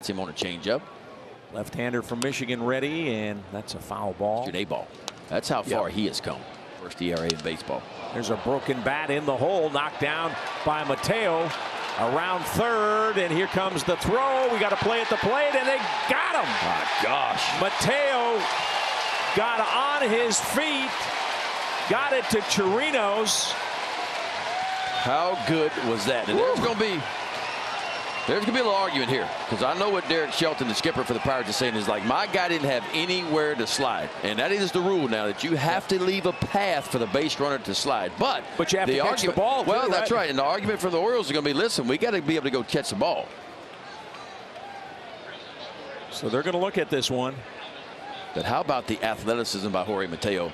hits him on a changeup. Left-hander from Michigan ready, and that's a foul ball. A ball. That's how far he has come. First ERA in baseball. There's a broken bat in the hole, knocked down by Mateo around third, and here comes the throw. We got to play at the plate, and they got him. My gosh. Mateo got on his feet, got it to Chirinos. How good was that? And there's going to be a little argument here, because I know what Derek Shelton, the skipper for the Pirates, is saying is like, my guy didn't have anywhere to slide, and that is the rule now, that you have to leave a path for the base runner to slide. But you have to catch the ball. Well, too, that's right. And the argument for the Orioles is going to be, listen, we got to be able to go catch the ball. So they're going to look at this one. But how about the athleticism by Jorge Mateo?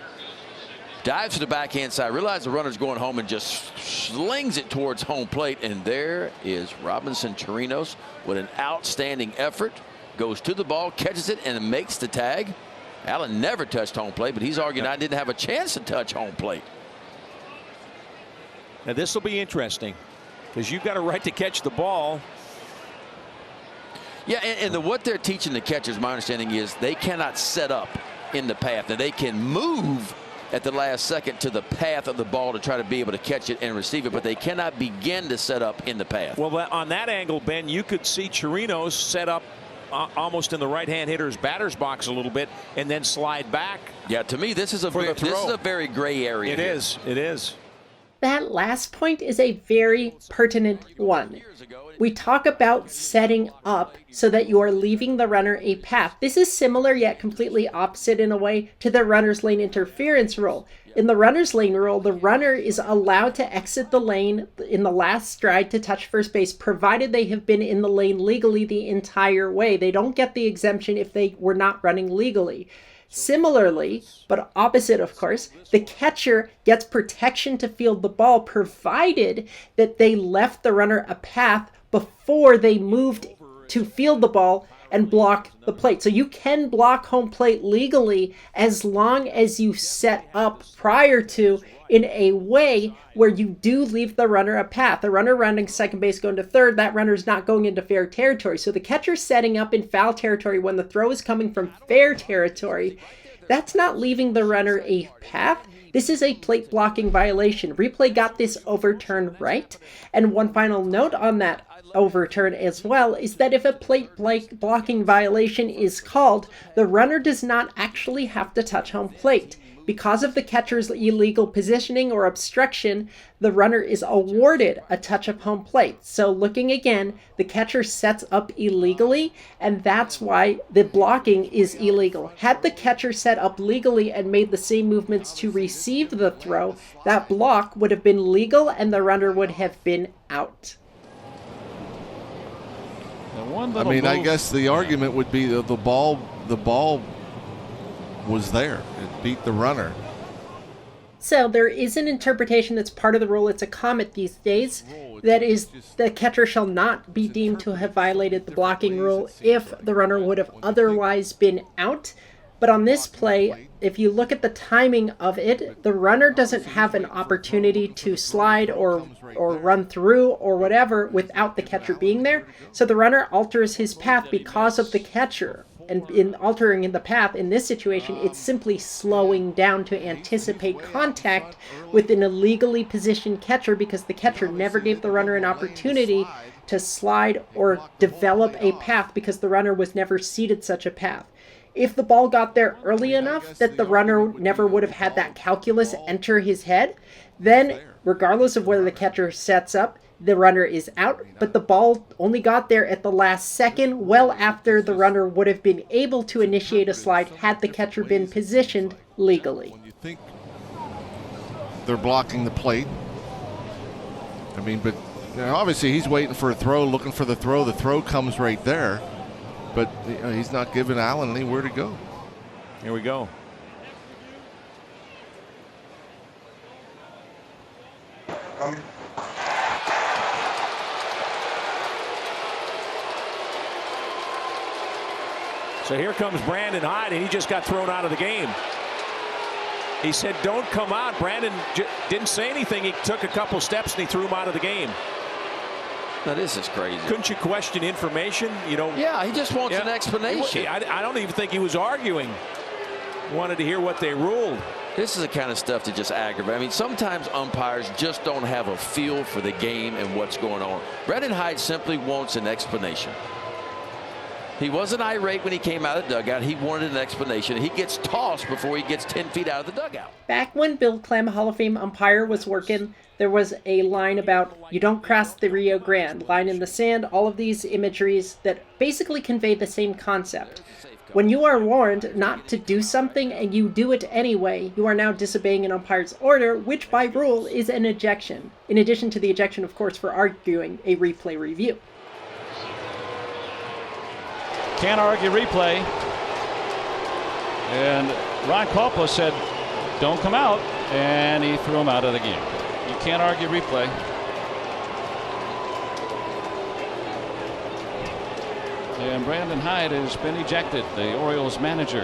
Dives to the backhand side, realizes the runner's going home, and just slings it towards home plate. And there is Robinson Chirinos with an outstanding effort. Goes to the ball, catches it, and makes the tag. Allen never touched home plate, but he's arguing I didn't have a chance to touch home plate. Now this will be interesting, because you've got a right to catch the ball. Yeah, and what they're teaching the catchers, my understanding is, they cannot set up in the path. Now they can move at the last second to the path of the ball to try to be able to catch it and receive it, but they cannot begin to set up in the path. Well, on that angle, Ben, you could see Chirinos set up almost in the right-hand hitter's batter's box a little bit and then slide back. Yeah, to me, this is a very gray area. It is. It is. That last point is a very pertinent one. We talk about setting up so that you are leaving the runner a path. This is similar yet completely opposite in a way to the runner's lane interference rule. In the runner's lane rule, the runner is allowed to exit the lane in the last stride to touch first base, provided they have been in the lane legally the entire way. They don't get the exemption if they were not running legally. Similarly, but opposite of course, the catcher gets protection to field the ball provided that they left the runner a path before they moved to field the ball and block the plate. So you can block home plate legally as long as you set up prior to in a way where you do leave the runner a path. The runner running second base going to third, that runner's not going into fair territory. So the catcher setting up in foul territory when the throw is coming from fair territory, that's not leaving the runner a path. This is a plate blocking violation. Replay got this overturned right. And one final note on that overturn as well is that if a plate blocking violation is called, the runner does not actually have to touch home plate. Because of the catcher's illegal positioning or obstruction, the runner is awarded a touch of home plate. So looking again, the catcher sets up illegally, and that's why the blocking is illegal. Had the catcher set up legally and made the same movements to receive the throw, that block would have been legal and the runner would have been out. I mean, I guess the argument would be that the ball was there. It beat the runner. So there is an interpretation that's part of the rule. It's a comment these days. That is, the catcher shall not be deemed to have violated the blocking rule if the runner would have otherwise been out. But on this play, if you look at the timing of it, the runner doesn't have an opportunity to slide or run through or whatever without the catcher being there. So the runner alters his path because of the catcher. And in altering the path in this situation, it's simply slowing down to anticipate contact with an illegally positioned catcher because the catcher never gave the runner an opportunity to slide or develop a path because the runner was never seated such a path. If the ball got there early enough that the runner never would have had that calculus enter his head, then regardless of whether the catcher sets up, the runner is out, but the ball only got there at the last second, well after the runner would have been able to initiate a slide had the catcher been positioned legally. When you think they're blocking the plate, I mean, but obviously he's waiting for a throw, looking for the throw. The throw comes right there, but he's not giving Allen anywhere to go. Here we go. So here comes Brandon Hyde, and he just got thrown out of the game. He said, don't come out. Brandon didn't say anything. He took a couple steps, and he threw him out of the game. Now this is crazy. Couldn't you question information? You know. Yeah, he just wants an explanation. I don't even think he was arguing. Wanted to hear what they ruled. This is the kind of stuff that just aggravates. I mean, sometimes umpires just don't have a feel for the game and what's going on. Brendan Hyde simply wants an explanation. He wasn't irate when he came out of the dugout. He wanted an explanation. He gets tossed before he gets 10 feet out of the dugout. Back when Bill Clem, Hall of Fame umpire, was working, there was a line about you don't cross the Rio Grande, line in the sand, all of these imageries that basically convey the same concept. When you are warned not to do something and you do it anyway, you are now disobeying an umpire's order, which by rule is an ejection. In addition to the ejection, of course, for arguing a replay review. Can't argue replay. And Ron Coppola said, don't come out, and he threw him out of the game. You can't argue replay. And Brandon Hyde has been ejected, the Orioles manager.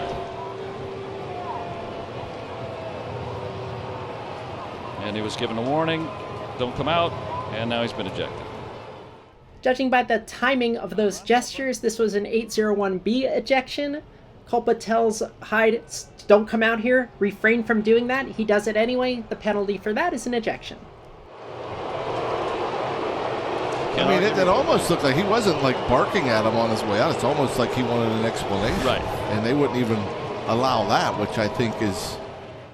And he was given a warning, don't come out, and now he's been ejected. Judging by the timing of those gestures, this was an 801B ejection. Culpa tells Hyde, don't come out here, refrain from doing that. He does it anyway. The penalty for that is an ejection. I mean, it almost looked like he wasn't like barking at him on his way out. It's almost like he wanted an explanation. Right. And they wouldn't even allow that, which I think is...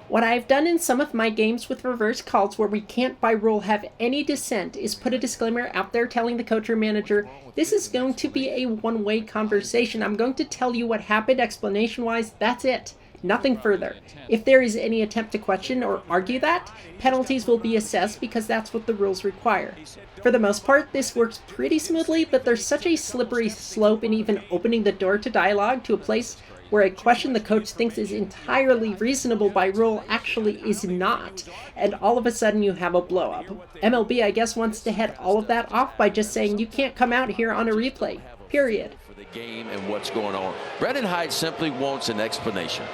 What I've done in some of my games with reverse calls where we can't by rule have any dissent is put a disclaimer out there telling the coach or manager, this is going to be a one-way conversation. I'm going to tell you what happened explanation-wise. That's it. Nothing further. If there is any attempt to question or argue that, penalties will be assessed because that's what the rules require. For the most part, this works pretty smoothly, but there's such a slippery slope in even opening the door to dialogue to a place where a question the coach thinks is entirely reasonable by rule actually is not, and all of a sudden you have a blow-up. MLB, I guess, wants to head all of that off by just saying you can't come out here on a replay, period. For the game and what's going on. Brendan Hyde simply wants an explanation.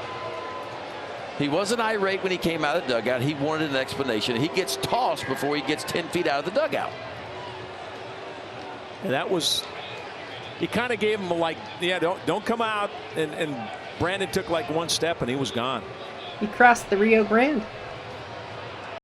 He wasn't irate when he came out of the dugout. He wanted an explanation. He gets tossed before he gets 10 feet out of the dugout. And that was... He kind of gave him like, yeah, don't come out. And Brandon took like one step and he was gone. He crossed the Rio Grande.